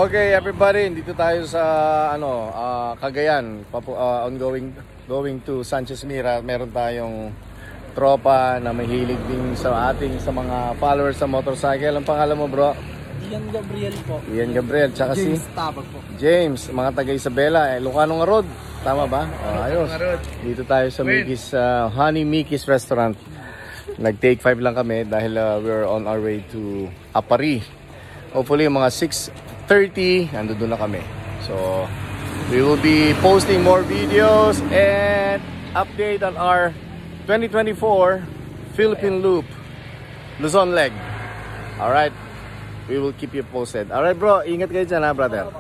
Okay, everybody, dito tayo sa Cagayan, going to Sanchez Mira. Meron tayong tropa na mahilig din sa mga followers sa motorcycle. Ang pangalan mo, bro? Ian Gabriel po. Ian Gabriel, tsaka James si Tabag po. James, mga taga Isabela, Lucano Road. Tama ba? Ayos. Dito tayo sa Mickey's, Honey Mickey's Restaurant. Nag-take 5 lang kami dahil we're on our way to Apari. Hopefully mga 6:30 nandun na kami. So we will be posting more videos and update on our 2024 Philippine Loop Luzon leg. Alright, we will keep you posted. Alright bro, ingat kayo dyan ha brother.